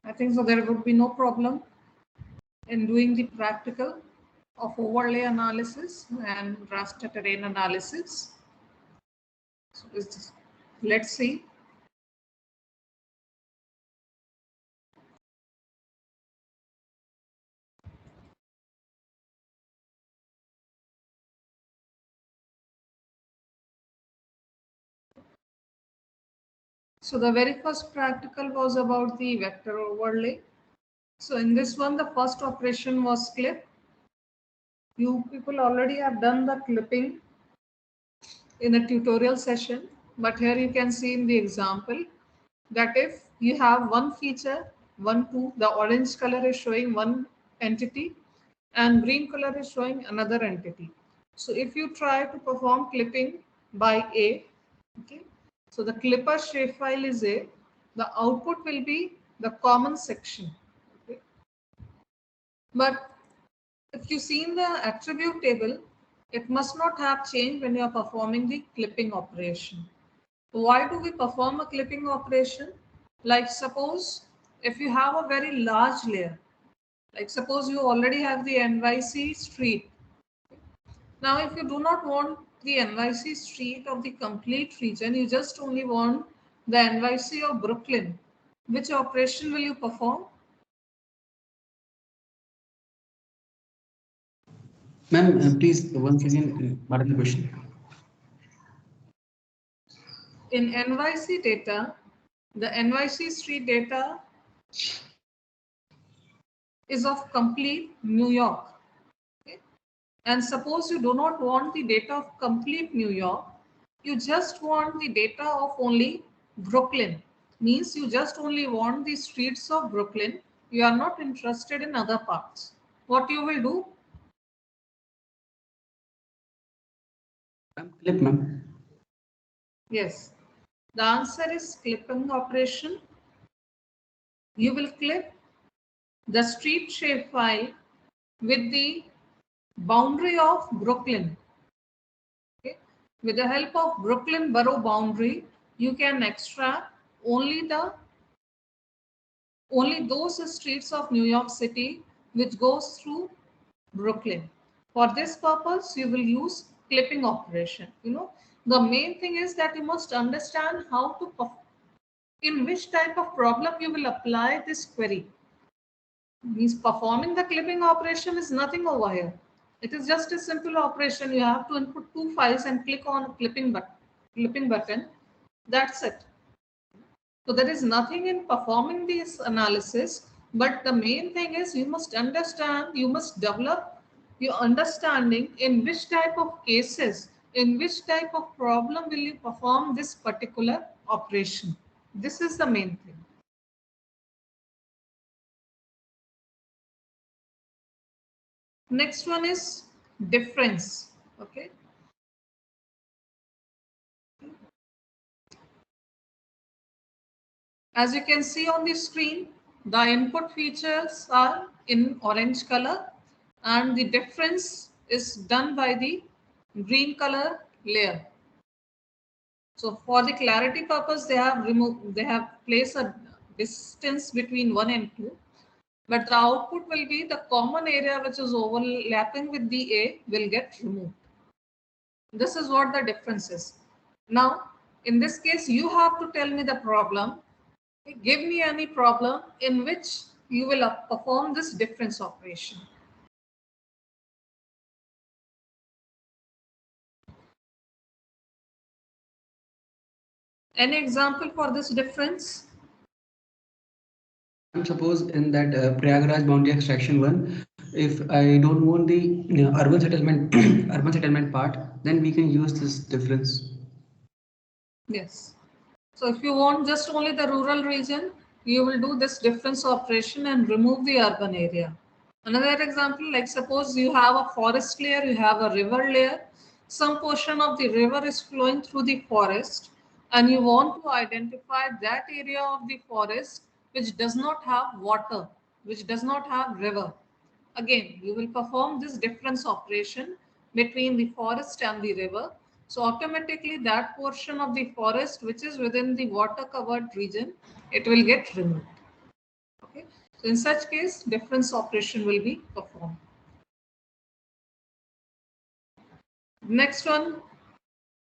I think so there would be no problem in doing the practical of overlay analysis and raster terrain analysis. So let's see. So the very first practical was about the vector overlay. So in this one, the first operation was clip. You people already have done the clipping in a tutorial session, but here you can see in the example that if you have one feature, the orange color is showing one entity and green color is showing another entity. So if you try to perform clipping by A, okay, so the clipper shapefile is A, the output will be the common section. Okay. But if you see in the attribute table, it must not have changed when you are performing the clipping operation. Why do we perform a clipping operation? Like suppose if you have a very large layer, like suppose you already have the NYC street. Now if you do not want the NYC street of the complete region, you just only want the NYC of Brooklyn. Which operation will you perform? Ma'am, please once again, what is the question? In NYC data, the NYC street data is of complete New York. Okay? And suppose you do not want the data of complete New York, you just want the data of only Brooklyn. Means you just only want the streets of Brooklyn. You are not interested in other parts. What you will do? Clip, ma'am. Yes. The answer is clipping operation. You will clip the street shapefile with the boundary of Brooklyn. Okay. With the help of Brooklyn borough boundary, you can extract only those streets of New York City which goes through Brooklyn. For this purpose, you will use clipping operation. The main thing is that you must understand how to in which type of problem you will apply this query. Means performing the clipping operation is nothing over here. It is just a simple operation. You have to input two files and click on clipping button. That's it. So there is nothing in performing this analysis, but the main thing is you must understand, you must develop your understanding in which type of cases, in which type of problem will you perform this particular operation. This is the main thing. Next one is difference. Okay. As you can see on the screen, the input features are in orange color and the difference is done by the green color layer. So for the clarity purpose, they have placed a distance between 1 and 2, but the output will be the common area which is overlapping with the A will get removed. This is what the difference is. Now, in this case, you have to tell me the problem. Give me any problem in which you will perform this difference operation. Any example for this difference? Suppose in that Prayagraj boundary extraction one, if I don't want the urban settlement urban settlement part, then we can use this difference. Yes. So if you want just only the rural region, you will do this difference operation and remove the urban area. Another example, like suppose you have a forest layer, you have a river layer, some portion of the river is flowing through the forest, and you want to identify that area of the forest which does not have water, which does not have river. Again, you will perform this difference operation between the forest and the river. So automatically that portion of the forest which is within the water covered region, it will get removed. Okay. So in such case, difference operation will be performed. Next one,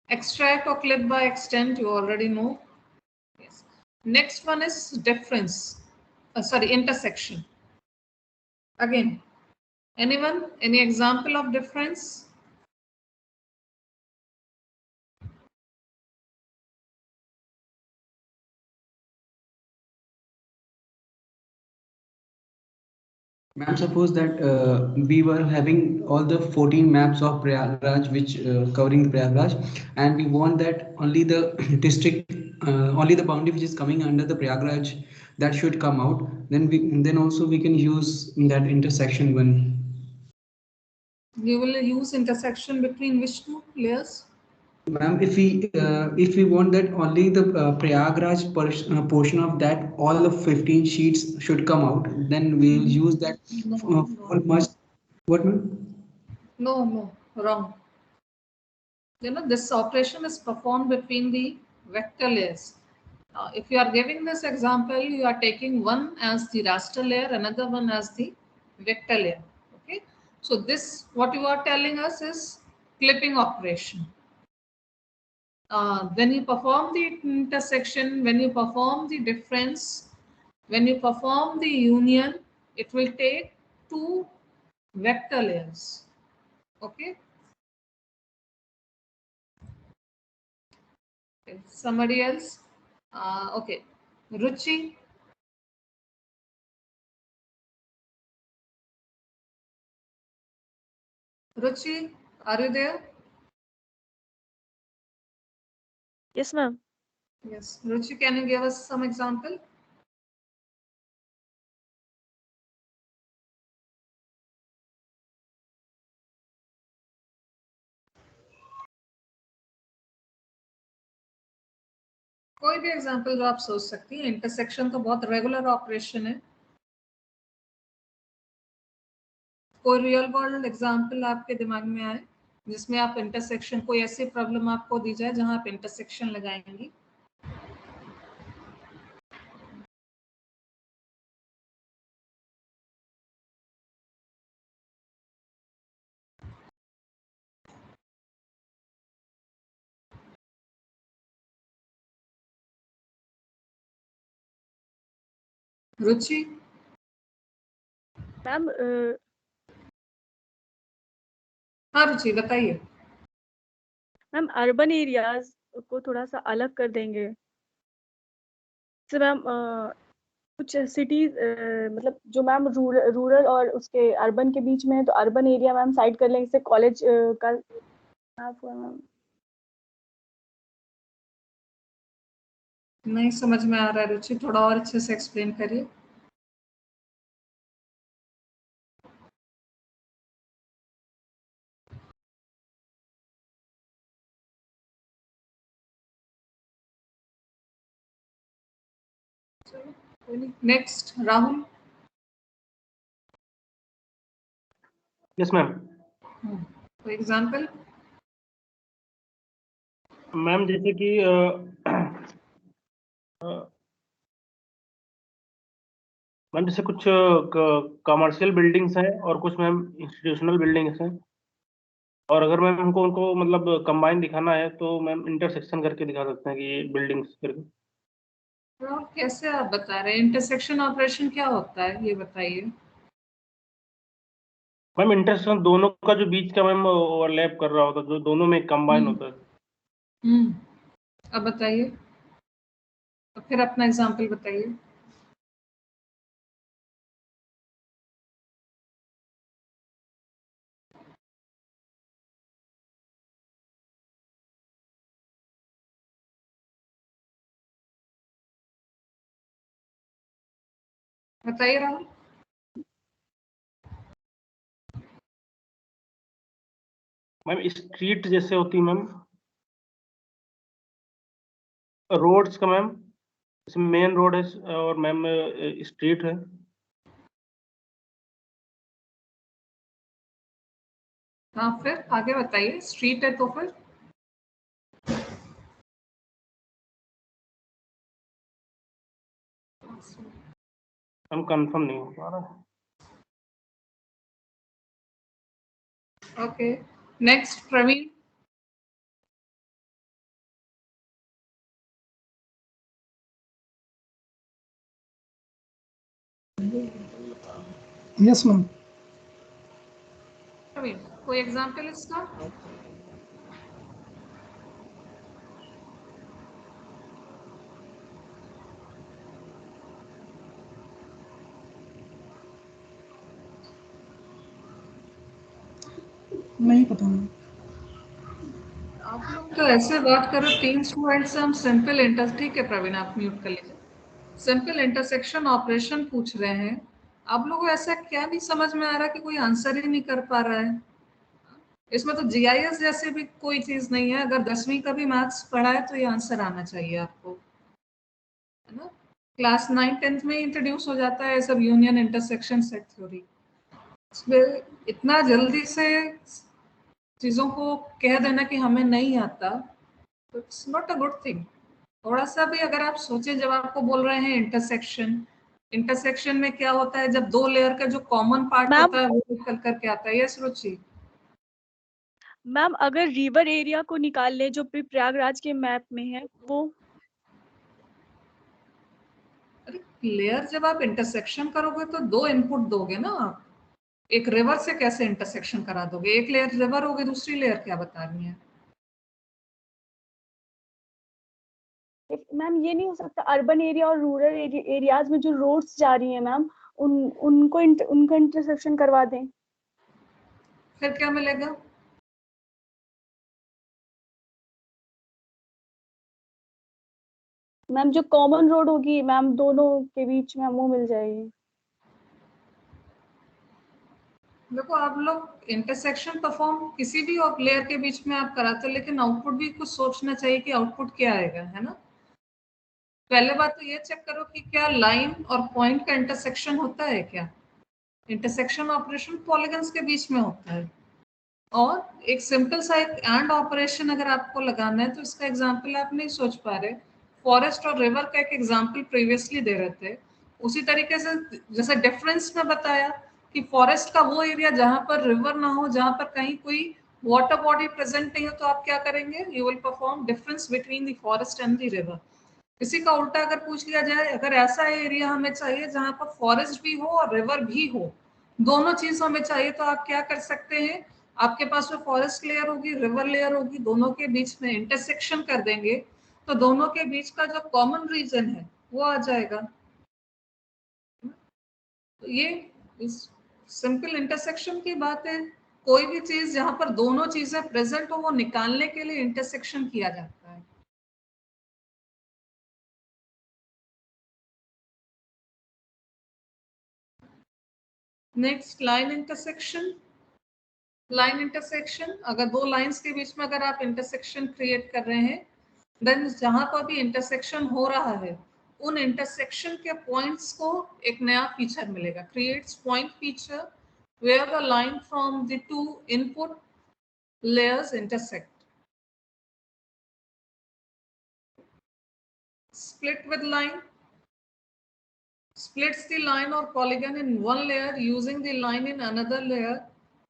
extract or clip by extent, you already know. Yes. Next one is difference. Intersection. Again, anyone? Any example of difference? Ma'am, suppose that we were having all the 14 maps of Prayagraj, which covering Prayagraj, and we want that only the district, only the boundary which is coming under the Prayagraj, that should come out. Then also we can use that intersection one. You will use intersection between which two layers? Ma'am, if we want that only the Prayagraj portion of that all of 15 sheets should come out, then we'll use that for much. What, ma'am? No, wrong. This operation is performed between the vector layers. If you are giving this example, you are taking one as the raster layer, another one as the vector layer. Okay. So this, what you are telling us is clipping operation. When you perform the intersection, when you perform the difference, when you perform the union, it will take two vector layers. Okay. Somebody else? Okay. Ruchi. Ruchi, are you there? Yes, ma'am. Yes. Ruchi, can you give us some example? कोई भी example जो आप सोच सकती हैं. Intersection तो बहुत regular operation है. कोई रियल वर्ल्ड एग्जाम्पल आपके दिमाग में आए जिसमें आप इंटरसेक्शन, कोई ऐसी प्रॉब्लम आपको दी जाए जहां आप इंटरसेक्शन लगाएंगी. रुचि. मैम हाँ रुचि, बताइए. मैम अर्बन एरियाज को थोड़ा सा अलग कर देंगे. तो मैम कुछ सिटीज मतलब जो मैम रूरल और उसके अर्बन के बीच में है, तो अर्बन एरिया मैम साइड कर लेंगे. जैसे कॉलेज का मैम. नहीं समझ में आ रहा है रुचि, थोड़ा और अच्छे से एक्सप्लेन करिए. नेक्स्ट राहुल. Yes ma'am. कोई एग्जाम्पल. मैम जैसे कि मैम जैसे कुछ कमर्शियल बिल्डिंग्स हैं और कुछ मैम इंस्टीट्यूशनल बिल्डिंग्स हैं, और अगर मैम हमको उनको मतलब कंबाइन दिखाना है तो मैम इंटरसेक्शन करके दिखा सकते हैं कि ये बिल्डिंग्स करके. तो कैसे आप बता रहे हैं इंटरसेक्शन ऑपरेशन क्या होता है, ये बताइए. मैम इंटरसेक्शन दोनों का जो बीच का मैम ओवरलैप कर रहा होता है, जो दोनों में कंबाइन होता है. अब बताइए, तो फिर अपना एग्जाम्पल बताइए. बताइए राहुल. मैम स्ट्रीट जैसे होती मैम, रोड्स का मैम, जैसे मेन रोड है और मैम स्ट्रीट है. हाँ फिर आगे बताइए. स्ट्रीट है तो फिर हम कंफर्म नहीं हो पा रहा। Okay. Next, Praveen. Yes, ma'am. Praveen, कोई एग्जाम्पल इसका? नहीं पता मैम। आप लोग तो ऐसे बात करो, 3 स्टूडेंट से हम सिंपल इंटर, ठीक है प्रवीण आप म्यूट कर लीजिए। सिंपल इंटरसेक्शन ऑपरेशन पूछ रहे हैं, आप लोगों को ऐसा क्या नहीं समझ में आ रहा कि कोई आंसर ही नहीं कर पा रहा है? इसमें तो जीआईएस जैसे भी कोई चीज नहीं है, अगर 10वीं का भी मैथ्स पढ़ा है तो ये आंसर आना चाहिए आपको, है ना? क्लास 9 10th में इंट्रोड्यूस हो जाता है सब यूनियन इंटरसेक्शन सेट थ्योरी। इसमें इतना जल्दी से चीजों को कह देना कि हमें नहीं आता, तो it's not a good thing. थोड़ा सा भी अगर आप सोचें, जब आपको बोल रहे हैं इंटरसेक्शन, इंटरसेक्शन में क्या होता है, जब 2 लेयर का जो कॉमन पार्ट मैम होता है वो निकल करके आता है। यस रुचि? मैम अगर रिवर एरिया को निकाल ले जो प्रयागराज के मैप में है वो, अरे लेयर जब आप इंटरसेक्शन करोगे तो 2 इनपुट दोगे ना आप। एक रिवर से कैसे इंटरसेक्शन करा दोगे? एक लेयर रिवर होगी, दूसरी लेयर क्या बता रही है? मैम ये नहीं हो सकता अर्बन एरिया और रूरल एरियाज में जो रोड्स जा रही है मैम उनको इंटरसेक्शन करवा दें? फिर क्या मिलेगा? मैम जो कॉमन रोड होगी मैम दोनों के बीच में वो मिल जाएगी। देखो आप लोग इंटरसेक्शन परफॉर्म किसी भी लेयर के बीच में आप कराते हो, लेकिन आउटपुट भी कुछ सोचना चाहिए कि आउटपुट क्या आएगा, है ना? पहले बात तो ये चेक करो कि क्या लाइन और पॉइंट का इंटरसेक्शन होता है क्या? इंटरसेक्शन ऑपरेशन पॉलीगन्स के बीच में होता है। और एक सिंपल सा एक एंड ऑपरेशन अगर आपको लगाना है तो इसका एग्जांपल आप नहीं सोच पा रहे, फॉरेस्ट और रिवर का एक एग्जांपल प्रीवियसली दे रहे थे। उसी तरीके से जैसे डिफरेंस में बताया कि फॉरेस्ट का वो एरिया जहां पर रिवर ना हो, जहां पर कहीं कोई वाटर बॉडी प्रेजेंट नहीं हो, तो आप क्या करेंगे? You will perform difference between the forest and the river. इसी का उल्टा अगर पूछ लिया जाए, अगर ऐसा एरिया हमें चाहिए जहां पर फॉरेस्ट भी हो और रिवर भी हो, दोनों चीज हमें चाहिए, तो आप क्या कर सकते हैं? आपके पास में फॉरेस्ट लेयर होगी, रिवर लेयर होगी, दोनों के बीच में इंटरसेक्शन कर देंगे, तो दोनों के बीच का जो कॉमन रीजन है वो आ जाएगा। तो ये इस सिंपल इंटरसेक्शन की बात है। कोई भी चीज जहां पर दोनों चीजें प्रेजेंट हो वो निकालने के लिए इंटरसेक्शन किया जाता है। Next, line intersection. Line intersection, अगर 2 लाइंस के बीच में अगर आप इंटरसेक्शन क्रिएट कर रहे हैं, देन जहां पर भी इंटरसेक्शन हो रहा है उन इंटरसेक्शन के पॉइंट्स को एक नया फीचर मिलेगा, creates point feature where the line from the 2 input layers intersect. Split with line splits the line or polygon in one layer using the line in another layer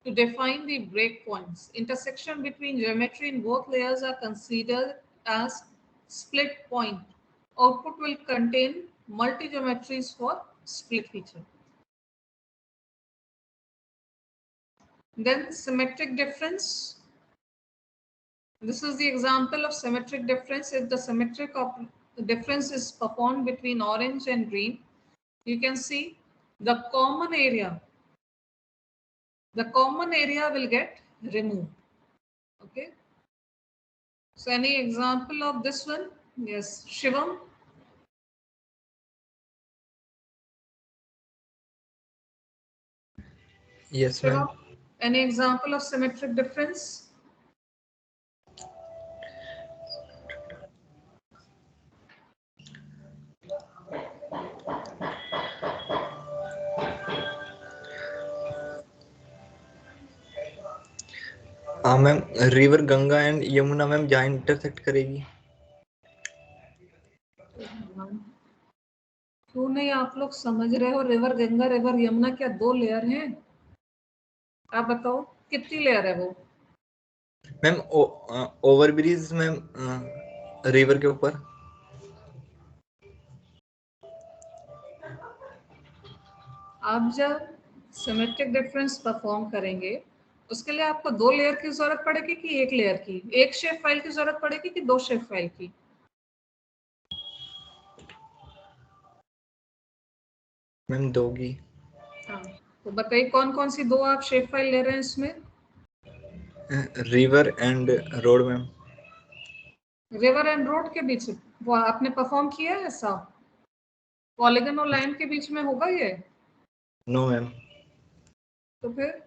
to define the breakpoints. Intersection between geometry in both layers are considered as split point. Output will contain multi-geometries for split feature. Then symmetric difference. This is the example of symmetric difference. If the symmetric difference is performed between orange and green, you can see the common area will get removed. Okay. So any example of this one? Yes, Shivam. Yes, ma'am. Any example of symmetric difference? हाँ ma'am, river Ganga and Yamuna ma'am जहाँ intersect करेगी। क्यों नहीं आप लोग समझ रहे हो? रिवर गंगा रिवर यमुना क्या 2 लेयर हैं? आप बताओ कितनी लेयर है वो? Ma'am over bridge ma'am river के ऊपर। आप जब सिमेट्रिक डिफरेंस परफॉर्म करेंगे उसके लिए आपको 2 लेयर की जरूरत पड़ेगी कि 1 लेयर की? 1 शेप फाइल की जरूरत पड़ेगी कि 2 शेप फाइल की? मैम 2 की। हाँ, तो बताइए कौन कौन सी 2 आप शेप फाइल ले रहे हैं इसमें? River and road ma'am. River and road के बीच वो आपने परफॉर्म किया है ऐसा? पॉलीगन और लाइन के बीच में होगा ये? No ma'am. तो फिर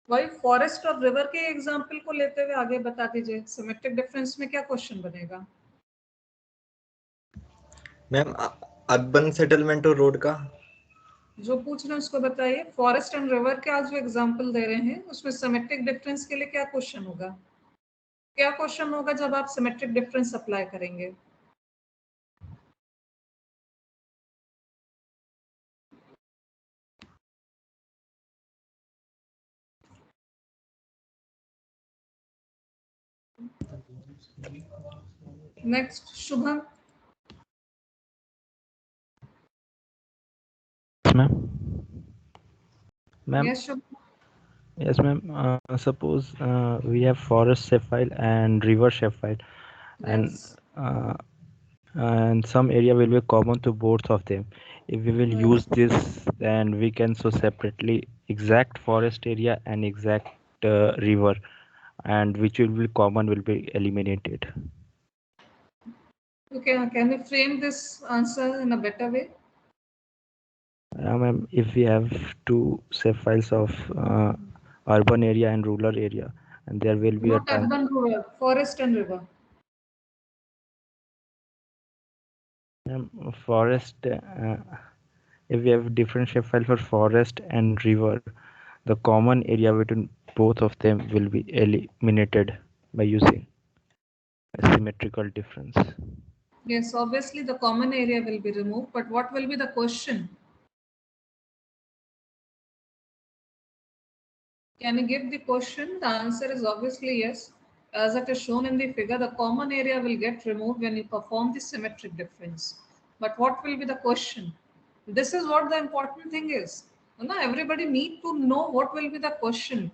वही फॉरेस्ट और रिवर के एग्जांपल को लेते हुए आगे बता दीजिए सिमेट्रिक डिफरेंस में क्या क्वेश्चन बनेगा? मैम अर्बन सेटलमेंट और रोड का। जो पूछ रहे हैं उसको बताइए। फॉरेस्ट एंड रिवर के आज जो एग्जांपल दे रहे हैं उसमें सिमेट्रिक डिफरेंस के लिए क्या क्वेश्चन होगा? क्या क्वेश्चन होगा जब आप सिमेट्रिक डिफरेंस अप्लाई करेंगे? Next Shubham. Ma'am. Ma'am, yes Shubham. yes, ma'am. Suppose we have forest shapefile and river shapefile, and yes uh, and some area will be common to both of them. If we will use this, then we can show separately exact forest area and exact river, and which will be common will be eliminated. Okay, can you frame this answer in a better way? Ma'am, if we have two shapefiles of urban area and rural area, and there will be a Not time. urban rural, forest and river. Forest, if we have different shapefile for forest and river, the common area between both of them will be eliminated by using a symmetrical difference. Yes, obviously the common area will be removed, but what will be the question? Can you give the question? The answer is obviously yes. As it is shown in the figure, the common area will get removed when you perform the symmetric difference. But what will be the question? This is what the important thing is. Now, everybody need to know what will be the question.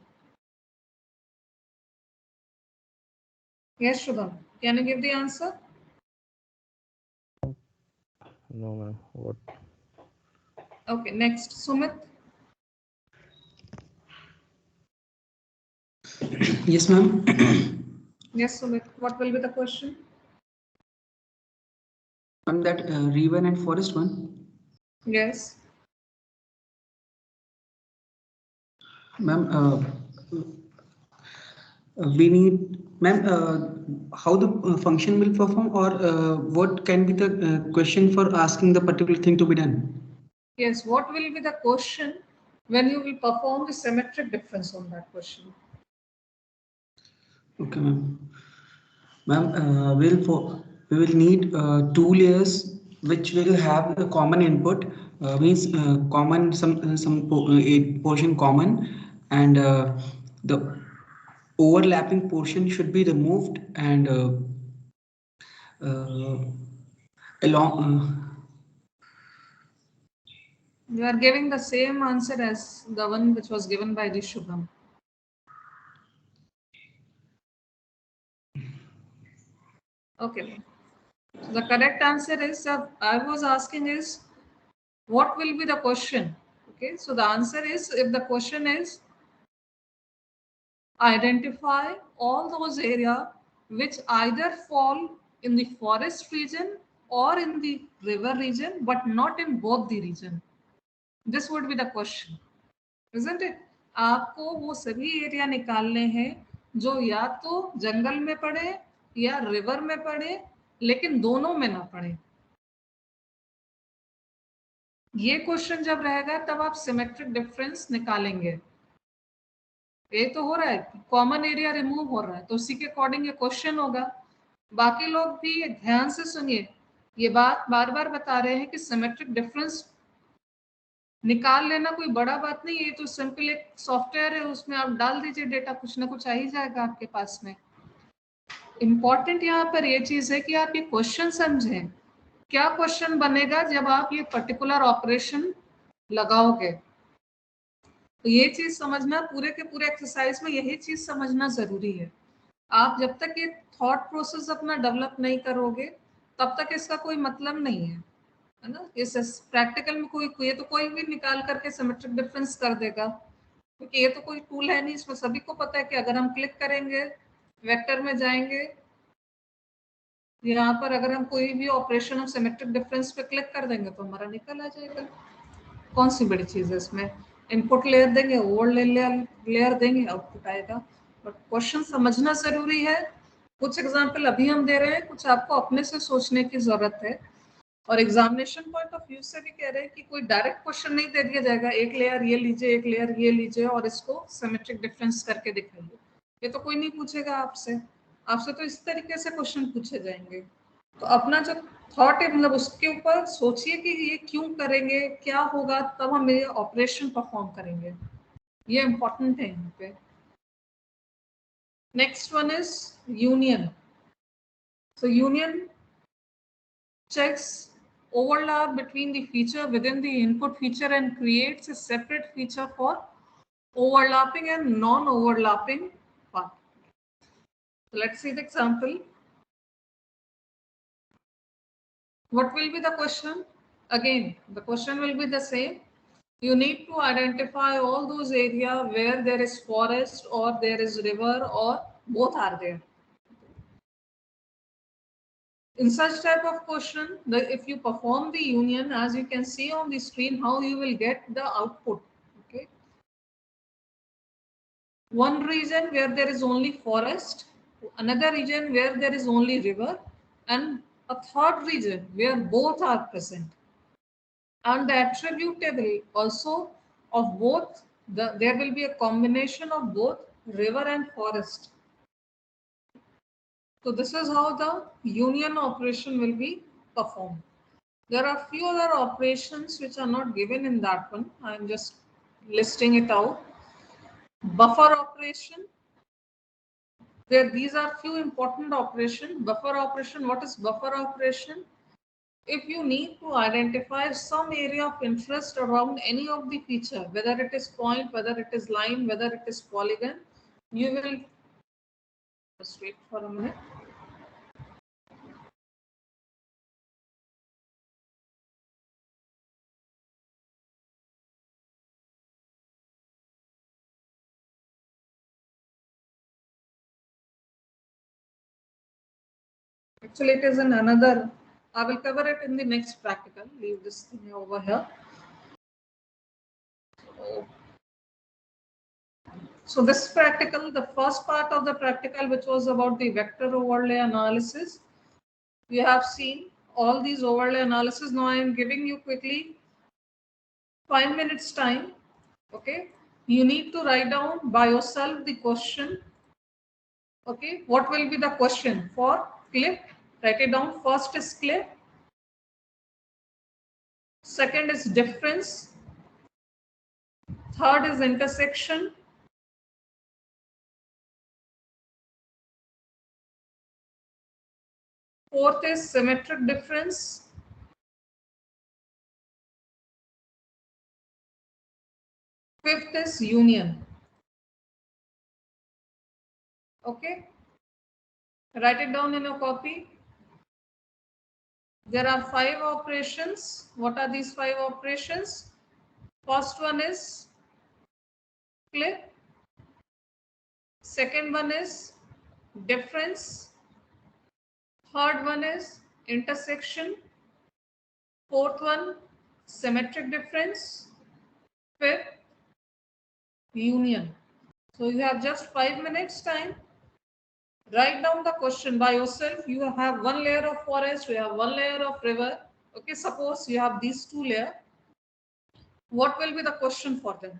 Yes, Shubham. Can you give the answer? No, ma'am. What? Okay, next, Sumit. Yes, ma'am. Yes, Sumit. What will be the question? On that river and forest one, Yes. ma'am. We need, ma'am, how the function will perform, or what can be the question for asking the particular thing to be done? Yes, what will be the question when you will perform the symmetric difference on that question? Okay, ma'am. Ma'am, we will need 2 layers which will have a common input, means common a portion common, and the overlapping portion should be removed, and uh, along. You are giving the same answer as the one which was given by the Shubham. Okay. So the correct answer is, I was asking is, what will be the question? Okay. So the answer is, if the question is, identify all those areas which either fall in the forest region or in the river region, but not in both the region. This would be the question, isn't it? आपको वो सभी area निकालने हैं जो या तो जंगल में पड़े या रिवर में पड़े, लेकिन दोनों में ना पड़े। ये क्वेश्चन जब रहेगा तब आप सिमेट्रिक डिफरेंस निकालेंगे। ये तो हो रहा है, कॉमन एरिया रिमूव हो रहा है, तो उसी के अकॉर्डिंग ये क्वेश्चन होगा। बाकी लोग भी ध्यान से सुनिए, ये बात बार बार बता रहे हैं कि सिमेट्रिक डिफरेंस निकाल लेना कोई बड़ा बात नहीं है, तो सिंपल एक सॉफ्टवेयर है, उसमें आप डाल दीजिए डेटा, कुछ ना कुछ आ ही जाएगा आपके पास में। इम्पॉर्टेंट यहाँ पर ये चीज है कि आप ये क्वेश्चन समझें, क्या क्वेश्चन बनेगा जब आप ये पर्टिकुलर ऑपरेशन लगाओगे। तो ये चीज समझना, पूरे के पूरे एक्सरसाइज में यही चीज समझना जरूरी है। आप जब तक ये थॉट प्रोसेस अपना डेवलप नहीं करोगे तब तक इसका कोई मतलब नहीं है ना। इस प्रैक्टिकल में कोई ये तो कोई भी निकाल करके सिमेट्रिक डिफरेंस कर देगा, क्योंकि ये तो कोई टूल है नहीं, इसमें सभी को पता है कि अगर हम क्लिक करेंगे, वेक्टर में जाएंगे, यहाँ पर अगर हम कोई भी ऑपरेशन ऑफ सिमेट्रिक डिफरेंस पे क्लिक कर देंगे तो हमारा निकल आ जाएगा। कौन सी बड़ी चीज है इसमें, इनपुट लेयर देंगे, ओवरले लेयर देंगे, आउटपुट आएगा। बट क्वेश्चन समझना जरूरी है। कुछ एग्जांपल अभी हम दे रहे हैं, कुछ आपको अपने से सोचने की जरूरत है। और एग्जामिनेशन पॉइंट ऑफ व्यू से भी कह रहे हैं कि कोई डायरेक्ट क्वेश्चन नहीं दे दिया जाएगा, एक लेयर ये लीजिए, एक लेयर ये लीजिए और इसको सिमेट्रिक डिफरेंस करके दिखाइए। ये तो कोई नहीं पूछेगा आपसे, आपसे तो इस तरीके से क्वेश्चन पूछे जाएंगे। तो अपना जो थॉट है, मतलब उसके ऊपर सोचिए कि ये क्यों करेंगे, क्या होगा, तब हम ये ऑपरेशन परफॉर्म करेंगे। ये इंपॉर्टेंट है यहाँ पे। Next one is union. So union checks overlap between the feature within the input feature and creates a separate feature for overlapping and non-overlapping part. So let's see the example. What will be the question? Again, the question will be the same. You need to identify all those areas where there is forest or there is river or both are there. In such type of question, if you perform the union, as you can see on the screen, how you will get the output. Okay. One region where there is only forest, another region where there is only river, and a third region where both are present. And the attribute table also of both, there will be a combination of both river and forest. So this is how the union operation will be performed. There are few other operations which are not given in that one. I am just listing it out. Buffer operation. These are few important operations. Buffer operation. What is buffer operation? If you need to identify some area of interest around any of the feature, whether it is point, whether it is line, whether it is polygon, you will just wait for a minute. Actually, it is in another. I will cover it in the next practical. Leave this thing over here. So this practical, the first part of the practical, which was about the vector overlay analysis, we have seen all these overlay analysis. Now I am giving you quickly 5 minutes time. Okay, you need to write down by yourself the question. Okay, what will be the question for clip? Write it down. First is clip. Second is difference. Third is intersection. Fourth is symmetric difference. Fifth is union. Okay, write it down in your copy. There are 5 operations. What are these 5 operations? First one is clip. Second one is difference. Third one is intersection. Fourth one, symmetric difference. Fifth, union. So you have just 5 minutes time. Write down the question by yourself. You have one layer of forest, you have one layer of river. Okay, suppose you have these 2 layers. What will be the question for them?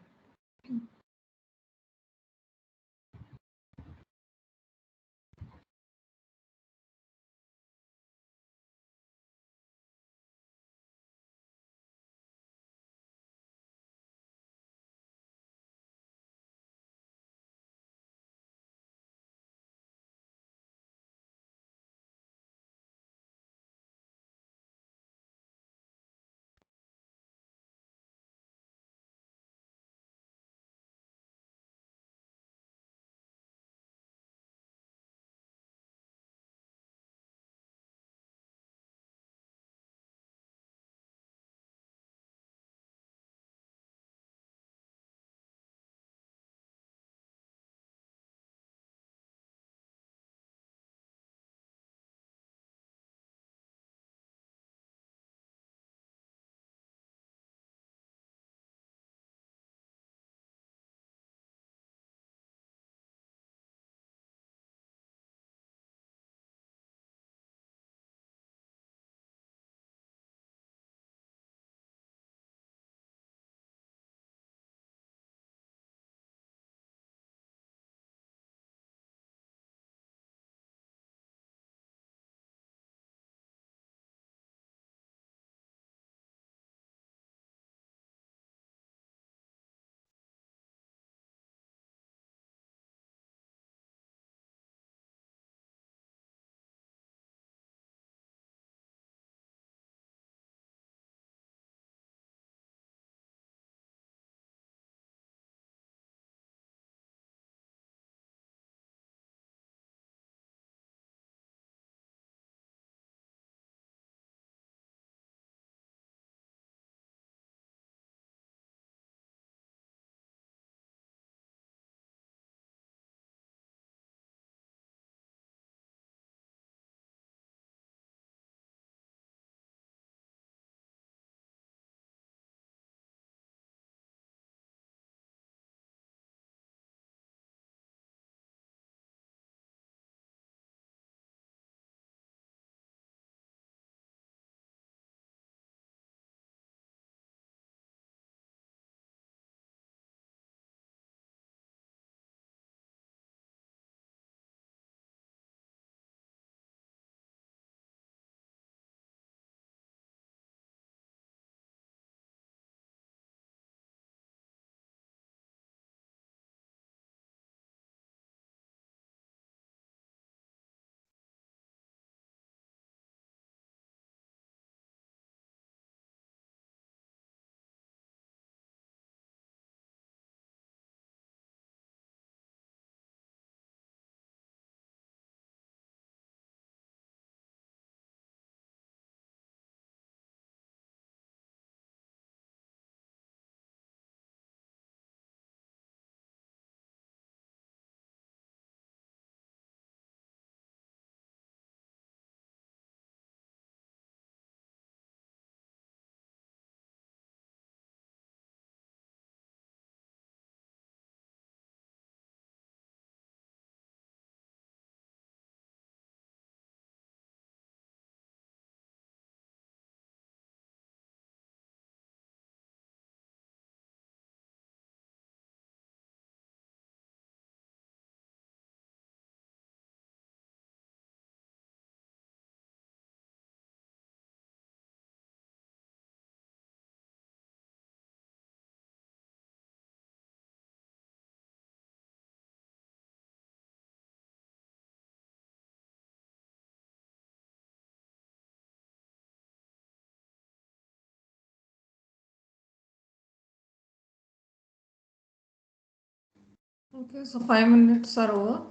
Okay, so 5 minutes are over.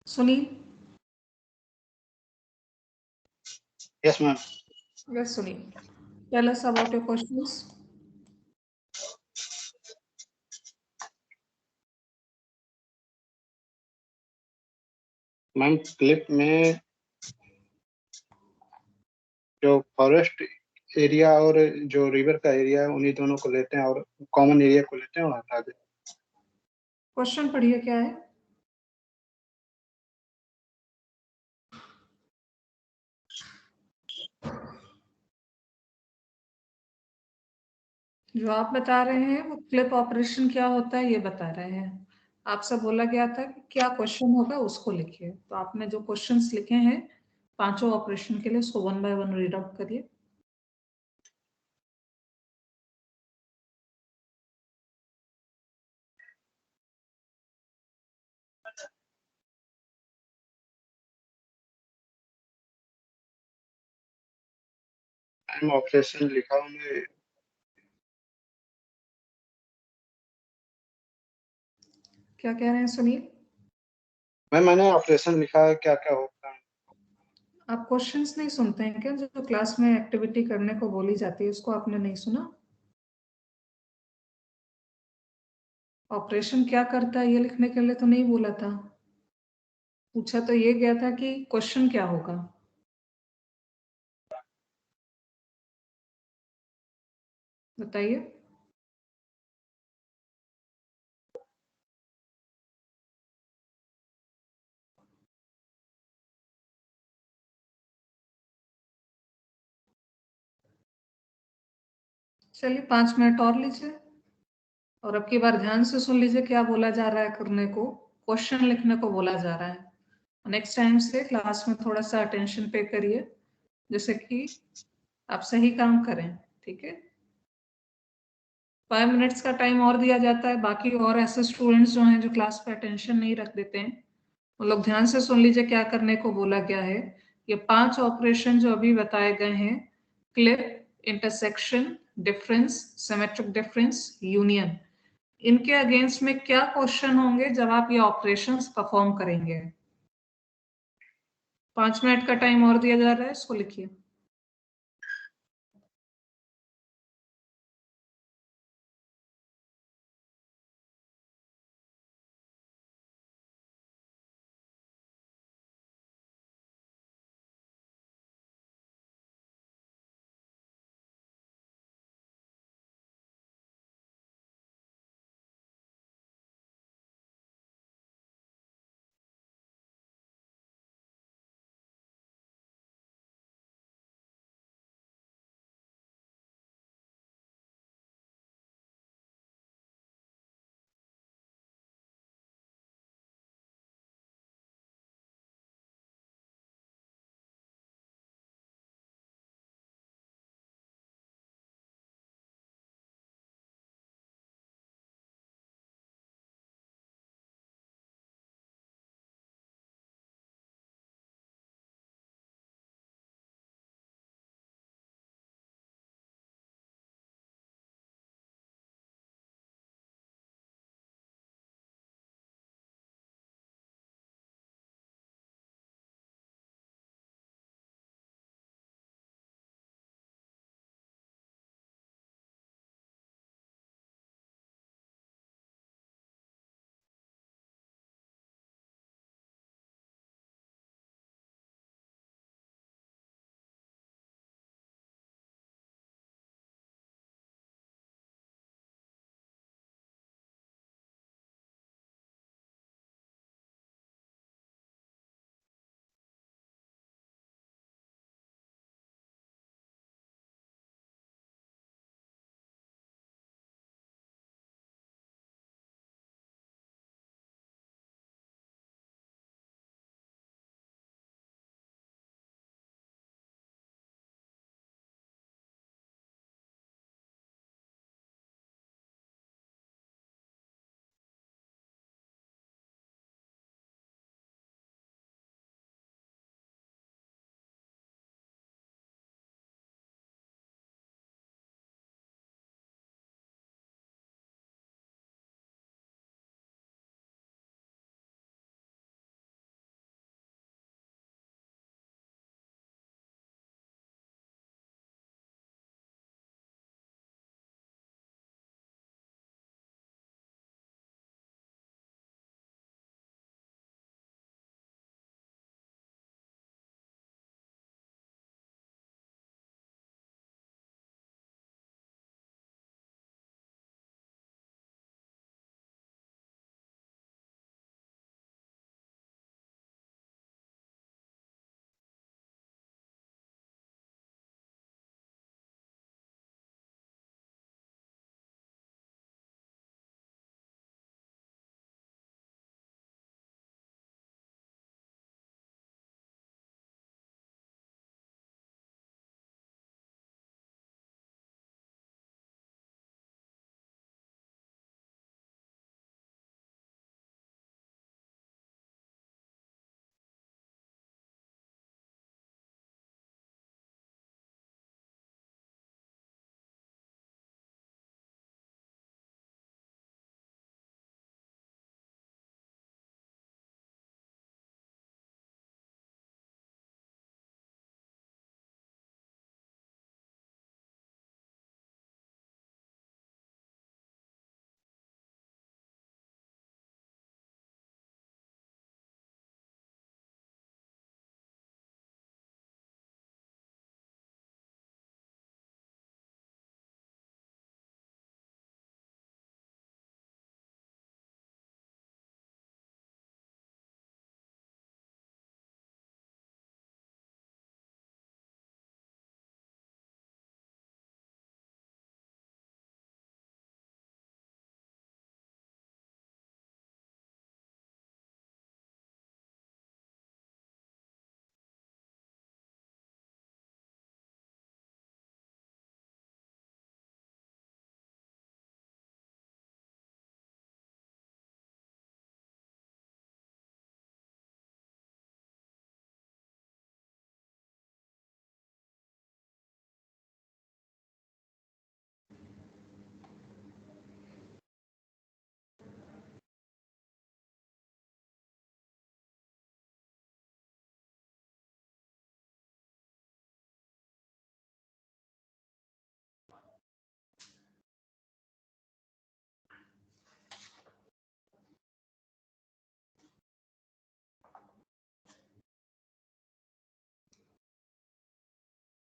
Sunil? Yes, ma'am. Yes, Sunil. Tell us about your questions. Ma'am clip में जो forest area और जो river का area है उन्हीं दोनों को लेते हैं और कॉमन एरिया को लेते हैं और हटा देते हैं। क्वेश्चन पढ़िए क्या है। जो आप बता रहे हैं वो क्लिप ऑपरेशन क्या होता है ये बता रहे हैं। आपसे बोला गया था कि क्या क्वेश्चन होगा उसको लिखिए, तो आपने जो क्वेश्चंस लिखे हैं पांचों ऑपरेशन के लिए उसको 1 by 1 रीड आउट करिए। मैम ऑपरेशन लिखा हूँ मैं। क्या कह रहे हैं सुनील? मैम मैंने ऑपरेशन लिखा है, क्या क्या होता है। आप क्वेश्चंस नहीं सुनते हैं क्या? जो क्लास में एक्टिविटी करने को बोली जाती है उसको आपने नहीं सुना? ऑपरेशन क्या करता है ये लिखने के लिए तो नहीं बोला था, पूछा तो ये गया था कि क्वेश्चन क्या होगा। बताइए। चलिए 5 मिनट और लीजिए और अब की बार ध्यान से सुन लीजिए क्या बोला जा रहा है करने को। क्वेश्चन लिखने को बोला जा रहा है। नेक्स्ट टाइम से क्लास में थोड़ा सा अटेंशन पे करिए जैसे कि आप सही काम करें, ठीक है। 5 मिनट्स का टाइम और दिया जाता है। बाकी और ऐसे स्टूडेंट्स जो हैं जो क्लास पे अटेंशन नहीं रख देते हैं वो लोग ध्यान से सुन लीजिए क्या करने को बोला गया है। ये 5 ऑपरेशन जो अभी बताए गए हैं, clip, intersection, difference, symmetric difference, union, इनके अगेंस्ट में क्या क्वेश्चन होंगे जब आप ये ऑपरेशंस परफॉर्म करेंगे। 5 मिनट का टाइम और दिया जा रहा है, इसको लिखिए।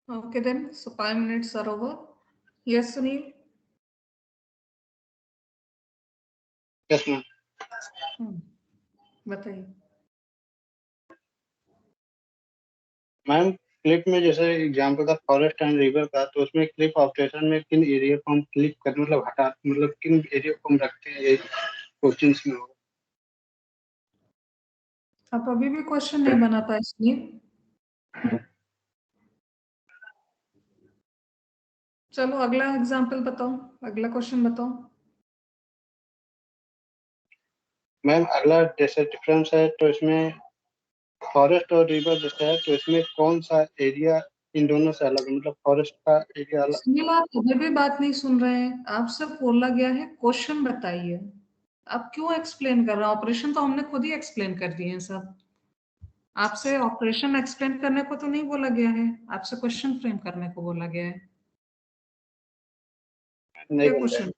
Okay then, so 5 minutes are over. Yes, Sunil? Yes ma'am. बताइए। मैम क्लिप में जैसे एग्जाम्पल था फॉरेस्ट एंड रिवर का, तो उसमें क्लिप ऑपरेशन में किन एरिया को हम क्लिप कर मतलब हटा मतलब किन एरिया को हम रखते हैं, ये क्वेश्चंस में होगा। आप अभी भी क्वेश्चन नहीं बना पाए सुनील। चलो अगला एग्जाम्पल बताओ, अगला क्वेश्चन बताओ। मैम अगला जैसे डिफरेंस है, तो इसमें फॉरेस्ट और रिवर जैसे है, तो इसमें कौन सा एरिया इन दोनों से अलग है, मतलब फॉरेस्ट का एरिया अलग। सुनील आप अभी भी बात नहीं सुन रहे हैं, आप सिर्फ बोला गया है क्वेश्चन बताइए। आप क्यों एक्सप्लेन कर रहे हैं? ऑपरेशन तो हमने खुद ही एक्सप्लेन कर दिए हैं सब। आपसे ऑपरेशन एक्सप्लेन करने को तो नहीं बोला गया है, आपसे क्वेश्चन फ्रेम करने को बोला गया है। नहीं क्या बन रहा क्वेश्चन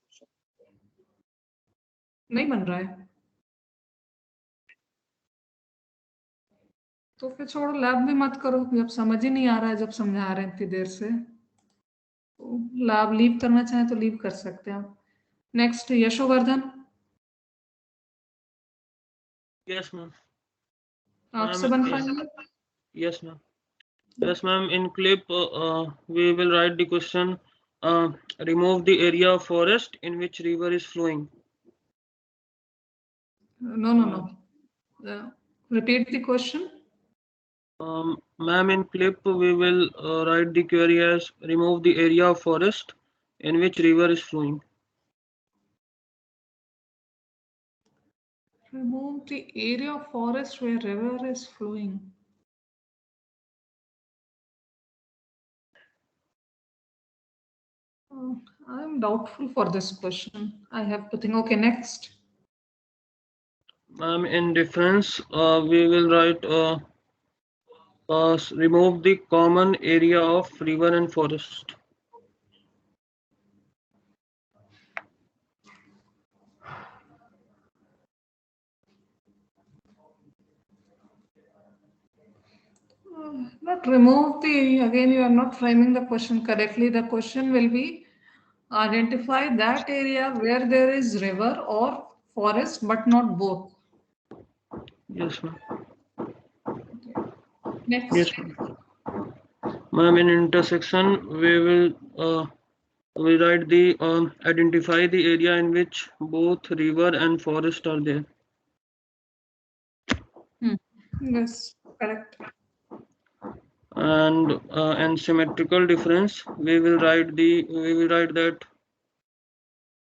नहीं बन रहा है? तो फिर छोड़ो, लैब भी मत करो, जब समझ ही नहीं आ रहा है, जब समझा रहे हैं इतनी देर से। तो लैब लीव करना चाहे तो लीव कर सकते हैं आप। Next Yashovardhan, Yes, ma'am. आपसे Ma'am, बन पाएंगे? yes, ma'am. Yes, ma'am. In clip, we will write the question. Remove the area of forest in which river is flowing. No. Repeat the question. Ma'am, in clip, we will write the query as remove the area of forest in which river is flowing. Remove the area of forest where river is flowing. I'm doubtful for this question. I have to think. Okay, next. Ma'am, in difference, we will write remove the common area of river and forest. Not remove the, again, you are not framing the question correctly. The question will be identify that area where there is river or forest, but not both. Yes, ma'am. Next. Yes, ma'am. Ma'am, in intersection, we will we write the identify the area in which both river and forest are there. Yes, correct. And symmetrical difference, we will write that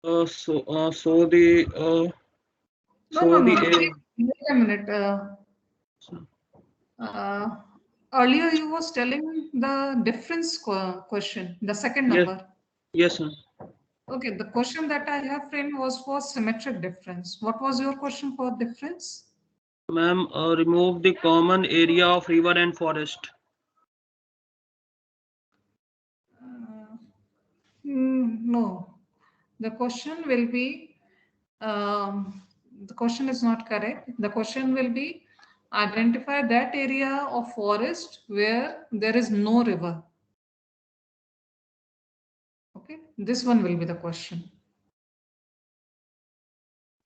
so the No. area. Wait a minute. Earlier you was telling the difference question, the second Yes, number. yes, ma'am. Okay, the question that I have framed was for symmetric difference. What was your question for difference? Ma'am, remove the common area of river and forest. No, the question will be, the question is not correct. The question will be, identify that area of forest where there is no river. Okay, this one will be the question.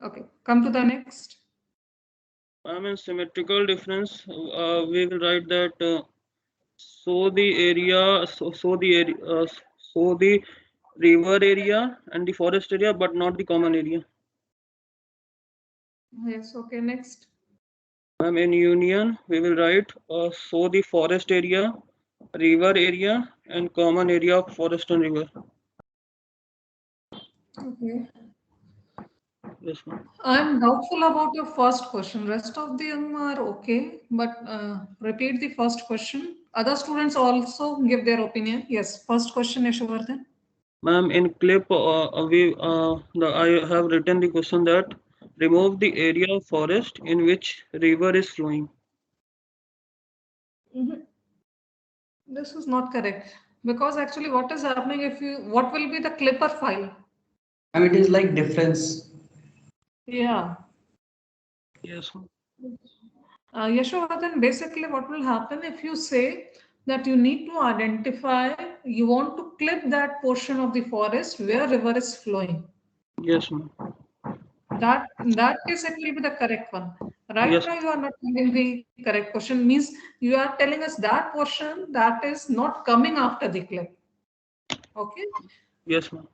Okay, come to the next. In symmetrical difference, we will write that so the river area and the forest area, but not the common area. Yes, okay, next. In union, we will write so the forest area, river area, and common area of forest and river. Okay. Yes, ma'am. I'm doubtful about your first question. Rest of them are okay, but repeat the first question. Other students also give their opinion. Yes, first question, Yashovardhan. Ma'am, in clip, I have written the question that remove the area of forest in which river is flowing. This is not correct, because actually what is happening, what will be the clipper file? And it is like difference. Yeah. Yes, ma'am. Yashovardhan, basically what will happen if you say that you need to identify, you want to clip that portion of the forest where river is flowing. Yes, ma'am. That in that case it will be the correct one. Right Yes. now you are not telling the correct question, means you are telling us that portion that is not coming after the clip. Okay. Yes, ma'am.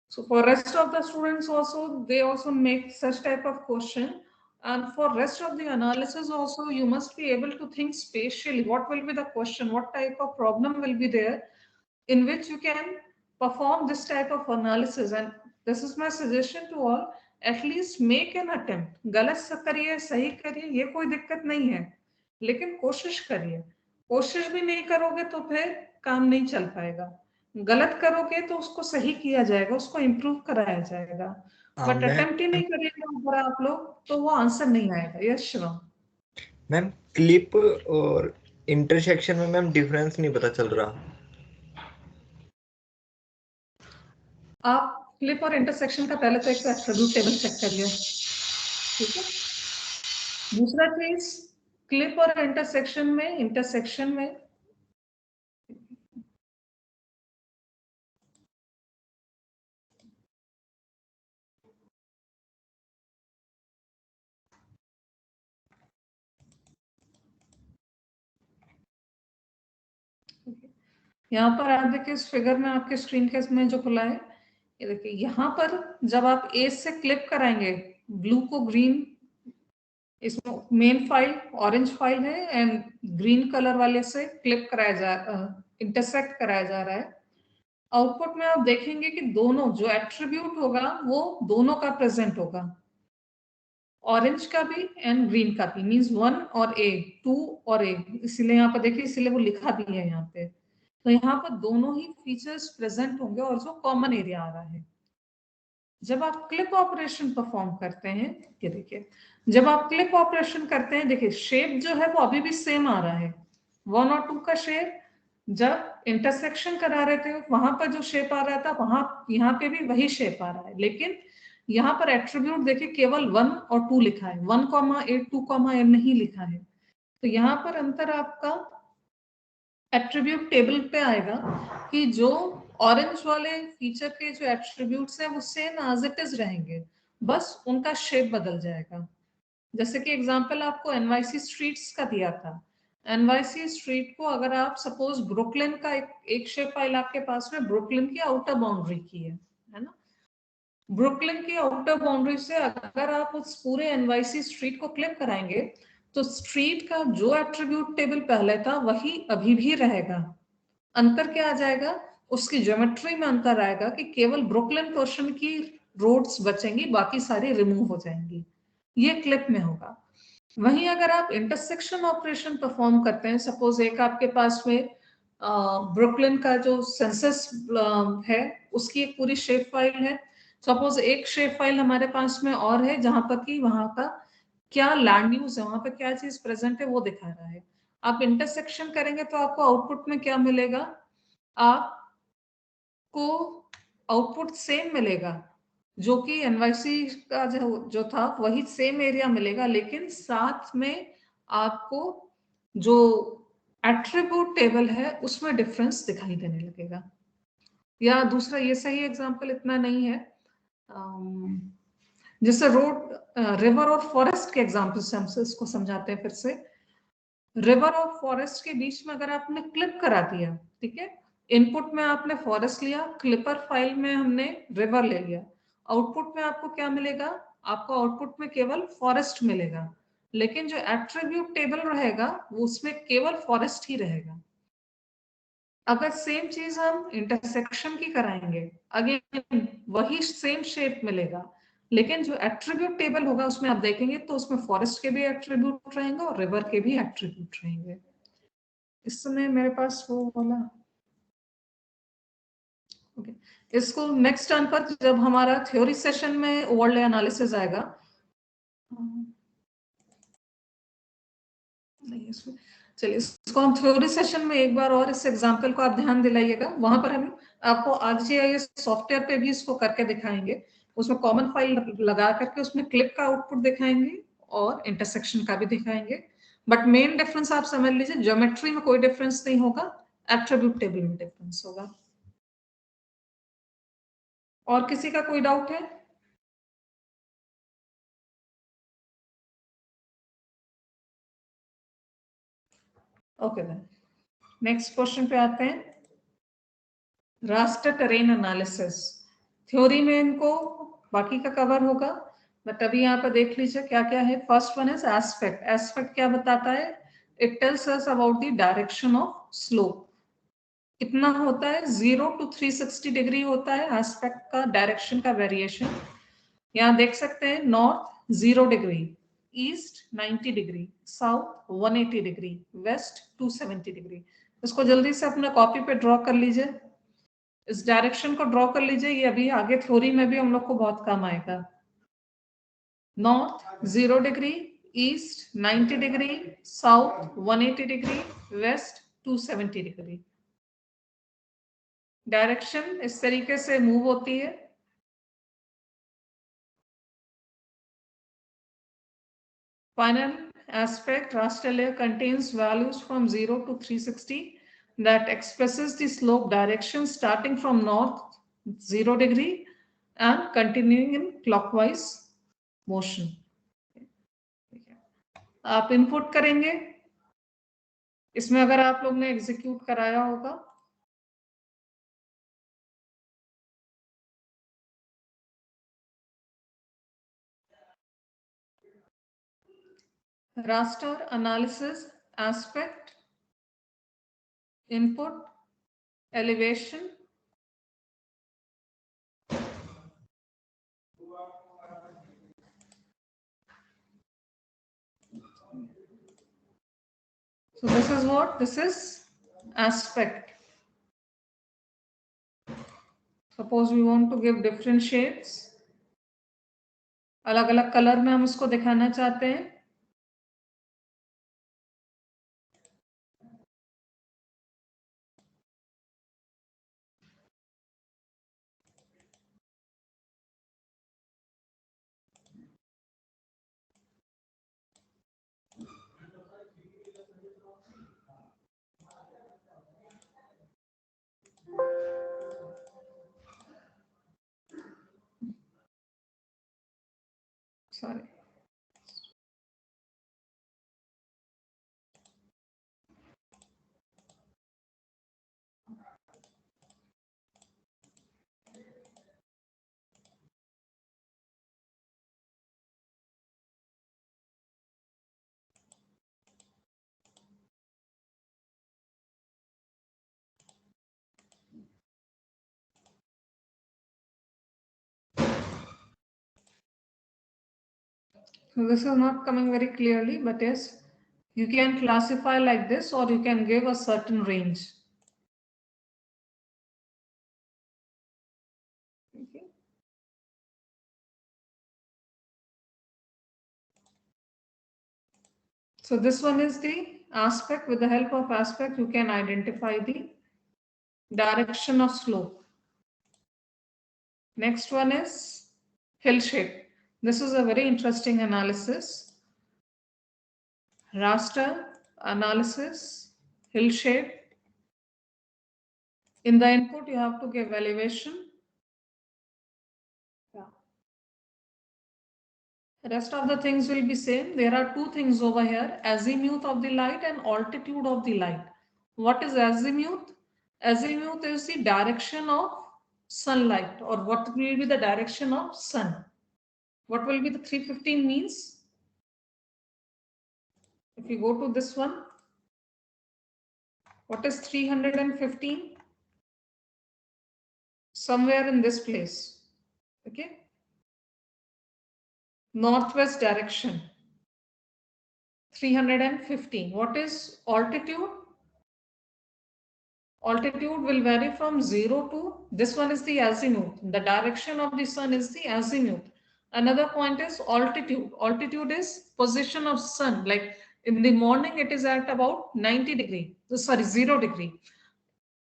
So for rest of the students also, they also make such type of question. And for rest of the analysis also, you must be able to think spatially. What will be the question? What type of problem will be there in which you can perform this type of analysis? And this is my suggestion to all. At least make an attempt. गलत से करिए, सही करिए, ये कोई दिक्कत नहीं है, लेकिन कोशिश करिए. कोशिश भी नहीं करोगे तो फिर काम नहीं चल पाएगा. गलत करोगे तो उसको सही किया जाएगा, उसको इम्प्रूव कराया जाएगा. बट अटेम्प्ट ही नहीं करिएगा ऊपर आप लोग, तो वो आंसर नहीं आएगा. यस शिवम. मैम क्लिप और इंटरसेक्शन में मैम डिफरेंस नहीं पता चल रहा. आप क्लिप और इंटरसेक्शन का पहले तो एक एट्रिब्यूट टेबल चेक करिए. ठीक है. दूसरा चीज, क्लिप और इंटरसेक्शन में यहाँ पर आप देखिए इस फिगर में आपके स्क्रीन के इसमें जो खुला है, ये देखिए यहाँ पर जब आप ए से क्लिप कराएंगे ब्लू को ग्रीन, इसमें मेन फाइल ऑरेंज फाइल है एंड ग्रीन कलर वाले से क्लिप कराया जा इंटरसेक्ट कराया जा रहा है. आउटपुट में आप देखेंगे कि दोनों जो एट्रीब्यूट होगा वो दोनों का प्रेजेंट होगा, ऑरेंज का भी एंड ग्रीन का भी, मींस 1 और ए, 2 और ए. इसीलिए यहाँ पर देखिए, इसीलिए वो लिखा भी है यहाँ पे. तो यहाँ पर दोनों ही फीचर्स प्रेजेंट होंगे और जो कॉमन एरिया आ रहा है. जब आप क्लिप ऑपरेशन परफॉर्म करते हैं, ये देखिए जब आप क्लिप ऑपरेशन करते हैं, देखिए शेप जो है वो अभी भी सेम आ रहा है. 1 और 2 का शेप जब इंटरसेक्शन करा रहे थे वहां पर जो शेप आ रहा था, वहां यहाँ पे भी वही शेप आ रहा है. लेकिन यहाँ पर एट्रीब्यूट देखिए केवल 1 और 2 लिखा है, 1,8 2,8 नहीं लिखा है. तो यहाँ पर अंतर आपका एट्रीब्यूट टेबल पे आएगा कि जो ऑरेंज वाले फीचर के जो एट्रीब्यूट्स हैं वो सेम एज इट इज रहेंगे, बस उनका शेप बदल जाएगा. जैसे कि एग्जांपल आपको एनवाईसी स्ट्रीट्स का दिया था. एनवाईसी स्ट्रीट को अगर आप सपोज ब्रुकलिन का एक शेप फाइल आपके पास में ब्रुकलिन की आउटर बाउंड्री की है ना. ब्रुकलिन की आउटर बाउंड्री से अगर आप उस पूरे एनवाईसी स्ट्रीट को क्लिप कराएंगे तो स्ट्रीट का जो एट्रीब्यूट टेबल पहले था वही अभी भी रहेगा. अंतर क्या आ जाएगा, उसकी ज्योमेट्री में अंतर आएगा कि केवल ब्रुकलिन पोर्शन की रोड्स बचेंगी, बाकी सारी रिमूव हो जाएंगी. ये क्लिप में होगा. वहीं अगर आप इंटरसेक्शन ऑपरेशन परफॉर्म करते हैं, सपोज एक आपके पास में ब्रुकलिन का जो सेंसस है उसकी एक पूरी शेप फाइल है. सपोज एक शेप फाइल हमारे पास में और है जहां पर कि वहां का क्या लैंड यूज है, वहां पर क्या चीज प्रेजेंट है वो दिखा रहा है. आप इंटरसेक्शन करेंगे तो आपको आउटपुट में क्या मिलेगा, आपको आउटपुट सेम मिलेगा, जो कि एनवाईसी का जो था वही सेम एरिया मिलेगा, लेकिन साथ में आपको जो एट्रीब्यूट टेबल है उसमें डिफरेंस दिखाई देने लगेगा. या दूसरा, ये सही एग्जांपल इतना नहीं है, जैसे रोड रिवर और फॉरेस्ट के एग्जांपल से हम इसको समझाते हैं फिर से. रिवर और फॉरेस्ट के बीच में अगर आपने क्लिप करा दिया, ठीक है, इनपुट में आपने फॉरेस्ट लिया, क्लिपर फाइल में हमने रिवर ले लिया, आउटपुट में आपको क्या मिलेगा, आपको आउटपुट में केवल फॉरेस्ट मिलेगा, लेकिन जो एट्रीब्यूट टेबल रहेगा वो उसमें केवल फॉरेस्ट ही रहेगा. अगर सेम चीज हम इंटरसेक्शन की कराएंगे, अगेन वही सेम शेप मिलेगा, लेकिन जो एट्रीब्यूट टेबल होगा उसमें आप देखेंगे तो उसमें फॉरेस्ट के भी एट्रीब्यूट रहेंगे और रिवर के भी एट्रीब्यूट रहेंगे. इस समय मेरे पास वो वाला ओके. इसको नेक्स्ट टर्न पर जब हमारा थ्योरी सेशन में ओवरले एनालिसिस आएगा, नहीं इसमें, चलिए इसको हम थ्योरी सेशन में एक बार और इस एग्जांपल को आप ध्यान दिलाइएगा. वहां पर हम आपको ArcGIS सॉफ्टवेयर पे भी इसको करके दिखाएंगे. उसमें कॉमन फाइल लगा करके उसमें क्लिप का आउटपुट दिखाएंगे और इंटरसेक्शन का भी दिखाएंगे. बट मेन डिफरेंस आप समझ लीजिए, ज्योमेट्री में कोई डिफरेंस नहीं होगा, एट्रीब्यूट टेबल में डिफरेंस होगा। और किसी का कोई डाउट है? ओके देन नेक्स्ट क्वेश्चन पे आते हैं। रास्टर टेरेन एनालिसिस, थ्योरी में इनको बाकी का कवर होगा, बट अभी यहाँ पर देख लीजिए क्या क्या है। First one is aspect. Aspect क्या बताता है? It tells us about the direction of slope. कितना होता है? 0 to 360 डिग्री होता है एस्पेक्ट का डायरेक्शन का वेरिएशन। यहाँ देख सकते हैं, north 0 degree, east 90 degree, south 180 degree, west 270 degree. इसको जल्दी से अपना कॉपी पे ड्रॉ कर लीजिए, इस डायरेक्शन को ड्रॉ कर लीजिए, ये अभी आगे थ्योरी में भी हम लोग को बहुत काम आएगा। North 0 degree, east 90 degree, south 180 degree, west 270 degree. Direction इस तरीके से मूव होती है। Final aspect, raster layer contains values from 0 to 360 that expresses the slope direction starting from north 0 degree and continuing in clockwise motion. आप input करेंगे, इसमें अगर आप लोग ने एग्जीक्यूट कराया होगा, raster analysis, aspect, input, elevation, so this is what? This is aspect. Suppose we want to give different shades, अलग अलग कलर में हम उसको दिखाना चाहते हैं। Sorry. So this is not coming very clearly, but yes, you can classify like this, or you can give a certain range. Okay. So this one is the aspect. With the help of aspect, you can identify the direction of slope. Next one is hill shape. This is a very interesting analysis. Raster analysis, hill shape. In the input, you have to give elevation. The rest of the things will be same. There are two things over here, azimuth of the light and altitude of the light. What is azimuth? Azimuth is the direction of sunlight, or what will be the direction of sun. What will be the 315 means? If you go to this one, what is 315? Somewhere in this place, okay? Northwest direction, 315. What is altitude? Altitude will vary from 0 to, this one is the azimuth. The direction of the sun is the azimuth. Another point is altitude. Altitude is position of sun. Like in the morning, it is at about 90 degree, sorry, 0 degree.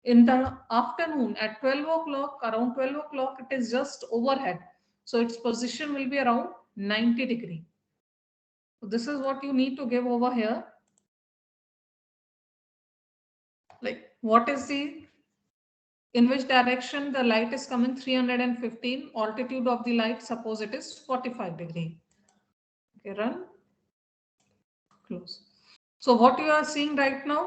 In the afternoon at 12 o'clock, around 12 o'clock, it is just overhead. So its position will be around 90 degree. So this is what you need to give over here. what is the, in which direction the light is coming? 315. Altitude of the light, suppose it is 45 degree. Okay, run, close. So what you are seeing right now,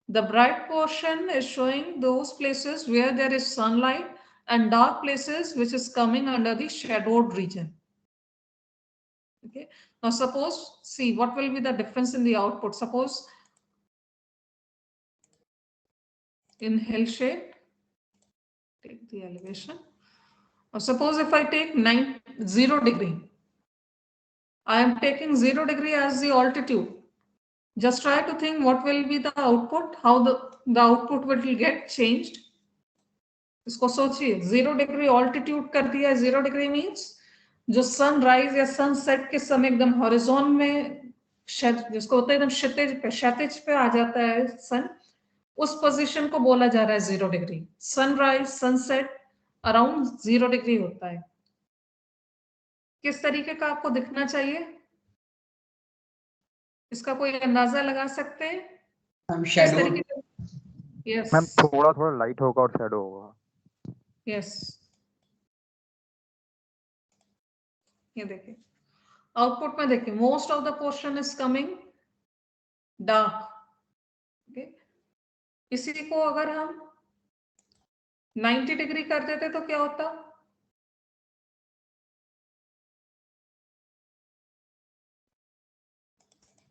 the bright portion is showing those places where there is sunlight, and dark places which is coming under the shadowed region. Okay, now suppose, see what will be the difference in the output. Suppose in hill shade, take the elevation, or suppose if I take 0 degree, I am taking 0 degree as the altitude. Just try to think what will be the output, how the output will get changed. इसको सोचिए, 0 degree altitude कर दिया है. 0 degree means जो sunrise या sunset के समय एकदम हॉरिजॉन में, जिसको होता है एकदम क्षैतिज पे आ जाता है सन, उस पोजीशन को बोला जा रहा है 0 degree. Sunrise sunset around 0 degree होता है. किस तरीके का आपको दिखना चाहिए, इसका कोई अंदाजा लगा सकते हैं? किस तरीके का? यस मैम थोड़ा थोड़ा लाइट होगा और शैडो होगा. यस, ये देखिए आउटपुट में देखिए, most of the portion is coming dark. Okay, इसी को अगर हम 90 डिग्री कर देते तो क्या होता?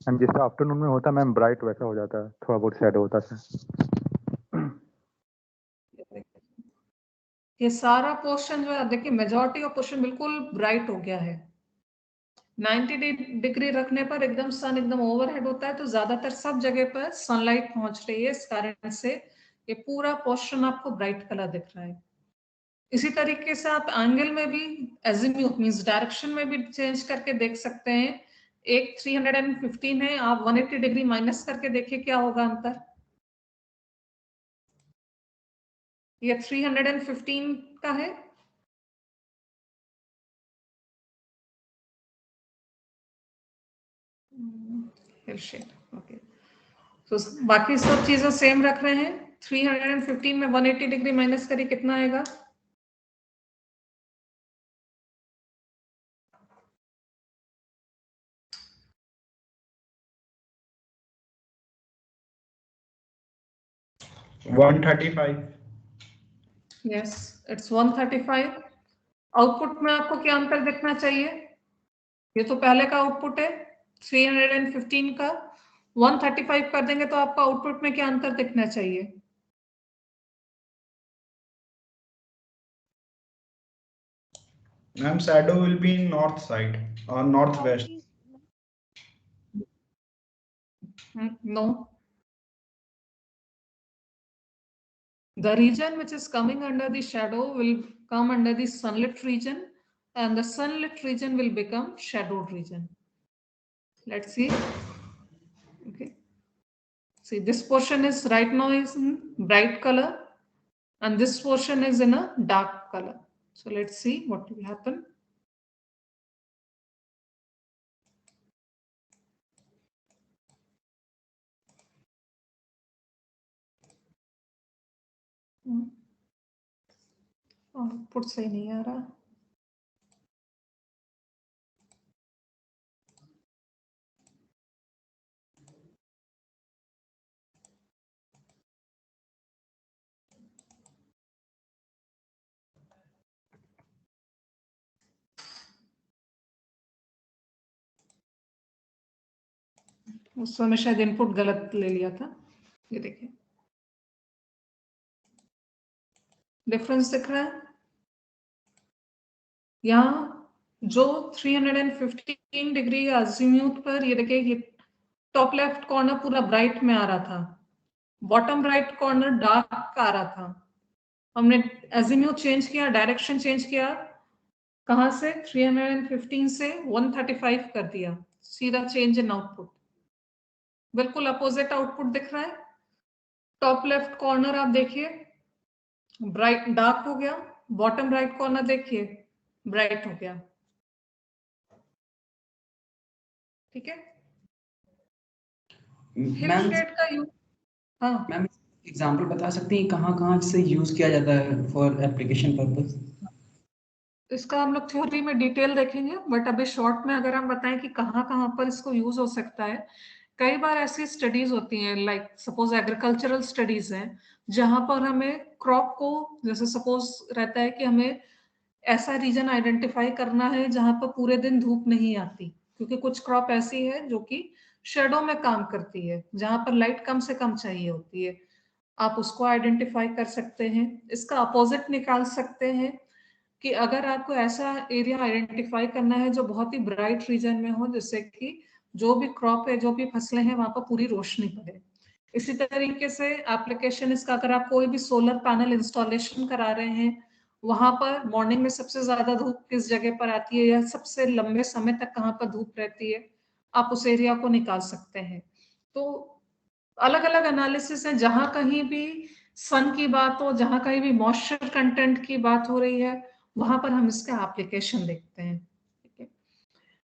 मैम जैसे आफ्टरनून में होता मैम ब्राइट, वैसा हो जाता है, थोड़ा बहुत शैडो होता है. ये सारा पोर्शन जो है, देखिए मेजॉरिटी ऑफ पोर्शन बिल्कुल ब्राइट हो गया है. 90 डिग्री रखने पर एकदम सन एकदम ओवरहेड होता है, तो ज्यादातर सब जगह पर सनलाइट पहुंच रही है. इस कारण से ये पूरा पोर्शन आपको ब्राइट कलर दिख रहा है. इसी तरीके से आप एंगल में भी एजीम्यूथ मींस डायरेक्शन में भी चेंज करके देख सकते हैं. एक 315 है, आप 180 डिग्री माइनस करके देखिए क्या होगा अंतर. ये 315 का है. हिल शेड. ओके, तो बाकी सब चीजें सेम रख रहे हैं. 315 में 180 डिग्री माइनस करिए, कितना आएगा? Yes, it's 135. आउटपुट में आपको क्या अंतर दिखना चाहिए? ये तो पहले का आउटपुट है 315 का, 135 कर देंगे तो आपका आउटपुट में क्या अंतर दिखना चाहिए? Ma'am, shadow will be in north side or northwest. No. The region which is coming under the shadow will come under the sunlit region, and the sunlit region will become shadowed region. Let's see. Okay. See, this portion is right now is in bright color, and this portion is in a dark color. So let's see what will happen. Output सही नहीं आ रहा. उस समय शायद input गलत ले लिया था. ये देखिए डिफरेंस दिख रहा है. यहाँ जो 315 डिग्री अजीम्यूथ पर, ये देखिए ये टॉप लेफ्ट कॉर्नर पूरा ब्राइट में आ रहा था, बॉटम राइट कॉर्नर डार्क आ रहा था. हमने अजीम्यूथ चेंज किया, डायरेक्शन चेंज किया, कहां से 315 से 135 कर दिया. सीधा चेंज इन आउटपुट, बिल्कुल अपोजिट आउटपुट दिख रहा है. टॉप लेफ्ट कॉर्नर आप देखिए ब्राइट डार्क हो गया, बॉटम राइट कॉर्नर देखिए ब्राइट हो गया. ठीक है, हिल शेड का यूज. हाँ मैम एग्जाम्पल बता सकते हैं कहाँ कहाँ से यूज किया जाता है फॉर एप्लीकेशन पर्पस? इसका हम लोग थ्योरी में डिटेल देखेंगे, बट अभी शॉर्ट में अगर हम बताएं कि कहाँ कहाँ पर इसको यूज हो सकता है, कई बार ऐसी स्टडीज होती हैं, लाइक सपोज एग्रीकल्चरल स्टडीज हैं, जहां पर हमें क्रॉप को, जैसे सपोज रहता है कि हमें ऐसा रीजन आइडेंटिफाई करना है जहां पर पूरे दिन धूप नहीं आती, क्योंकि कुछ क्रॉप ऐसी है जो कि शेडो में काम करती है, जहां पर लाइट कम से कम चाहिए होती है। आप उसको आइडेंटिफाई कर सकते हैं। इसका अपोजिट निकाल सकते हैं कि अगर आपको ऐसा एरिया आइडेंटिफाई करना है जो बहुत ही ब्राइट रीजन में हो, जिससे कि जो भी क्रॉप है, जो भी फसलें हैं, वहां पर पूरी रोशनी पड़े। इसी तरीके से एप्लीकेशन इसका, अगर आप कोई भी सोलर पैनल इंस्टॉलेशन करा रहे हैं, वहां पर मॉर्निंग में सबसे ज्यादा धूप किस जगह पर आती है या सबसे लंबे समय तक कहाँ पर धूप रहती है, आप उस एरिया को निकाल सकते हैं। तो अलग अलग एनालिसिस है, जहां कहीं भी सन की बात हो, जहां कहीं भी मॉइस्चर कंटेंट की बात हो रही है, वहां पर हम इसका एप्लीकेशन देखते हैं। ठीक है,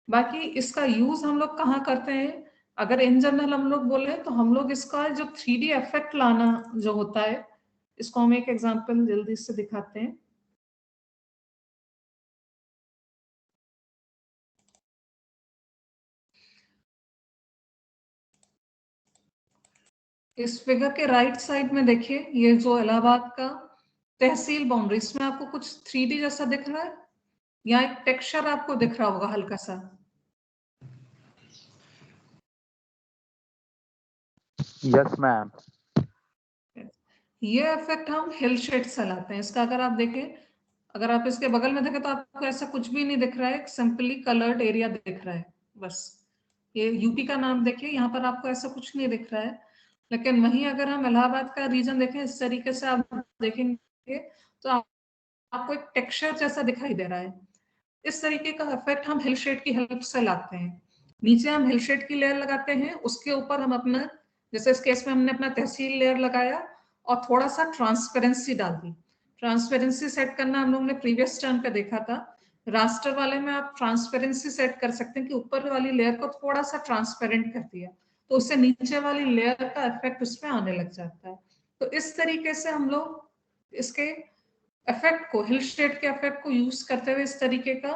बाकी इसका यूज हम लोग कहाँ करते हैं, अगर इन जनरल हम लोग बोले तो हम लोग इसका जो 3D इफेक्ट लाना जो होता है, इसको हम एक एग्जांपल जल्दी से दिखाते हैं। इस फिगर के राइट साइड में देखिए, ये जो इलाहाबाद का तहसील बाउंड्री, इसमें आपको कुछ 3D जैसा दिख रहा है, या एक टेक्सचर आपको दिख रहा होगा हल्का सा। Yes ma'am. ये इफेक्ट हम हिल शेड से लाते हैं। इसका अगर आप देखें, अगर आप इसके बगल में देखें तो आपको ऐसा कुछ भी नहीं दिख रहा है, सिंपली कलर्ड एरिया दिख रहा है बस। ये यूपी का नाम देखिए, यहाँ पर आपको ऐसा कुछ नहीं दिख रहा है। लेकिन वहीं अगर हम इलाहाबाद का रीजन देखें, इस तरीके से आप देखेंगे तो आपको एक टेक्सचर जैसा दिखाई दे रहा है। इस तरीके का इफेक्ट हम हिल शेड की हेल्प से लाते हैं। नीचे हम हिल शेड की लेयर लगाते हैं, उसके ऊपर हम अपना, जैसे इस केस में हमने अपना तहसील लेयर लगाया और थोड़ा सा ट्रांसपेरेंसी डाल दी। ट्रांसपेरेंसी सेट करना हम लोग ने प्रीवियस टर्म पे देखा था। रास्टर वाले में आप ट्रांसपेरेंसी सेट कर सकते हैं कि ऊपर वाली लेयर को थोड़ा सा ट्रांसपेरेंट कर दिया, तो उससे नीचे वाली लेयर का इफेक्ट उसमें आने लग जाता है। तो इस तरीके से हम लोग इसके इफेक्ट को, हिल शेड के इफेक्ट को यूज करते हुए इस तरीके का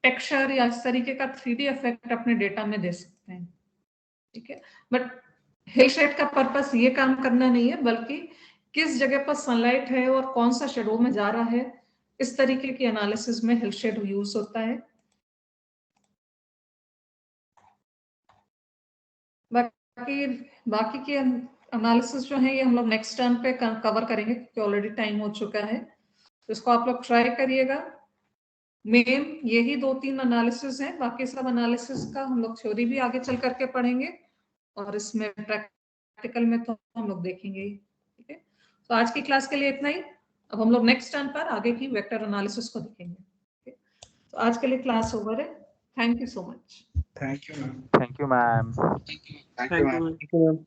टेक्सचर या इस तरीके का 3D इफेक्ट अपने डेटा में दे सकते हैं। ठीक है, बट हिल शेड का पर्पस ये काम करना नहीं है, बल्कि किस जगह पर सनलाइट है और कौन सा शेडो में जा रहा है, इस तरीके की एनालिसिस में हिल शेड यूज होता है। बाकी के एनालिसिस जो है ये हम लोग नेक्स्ट टर्म पे कवर करेंगे, क्योंकि ऑलरेडी टाइम हो चुका है। तो इसको आप लोग ट्राई करिएगा। मेन यही 2-3 एनालिसिस हैं, बाकी सब एनालिसिस का हम लोग थ्योरी भी आगे चल करके पढ़ेंगे, और इसमें प्रैक्टिकल में तो हम लोग देखेंगे। ठीक है, तो आज की क्लास के लिए इतना ही। अब हम लोग नेक्स्ट टर्म पर आगे की वेक्टर एनालिसिस को देखेंगे। तो आज के लिए क्लास ओवर है। Thank you so much. Thank you ma'am. Thank you ma'am. Thank you ma'am. Ma'am.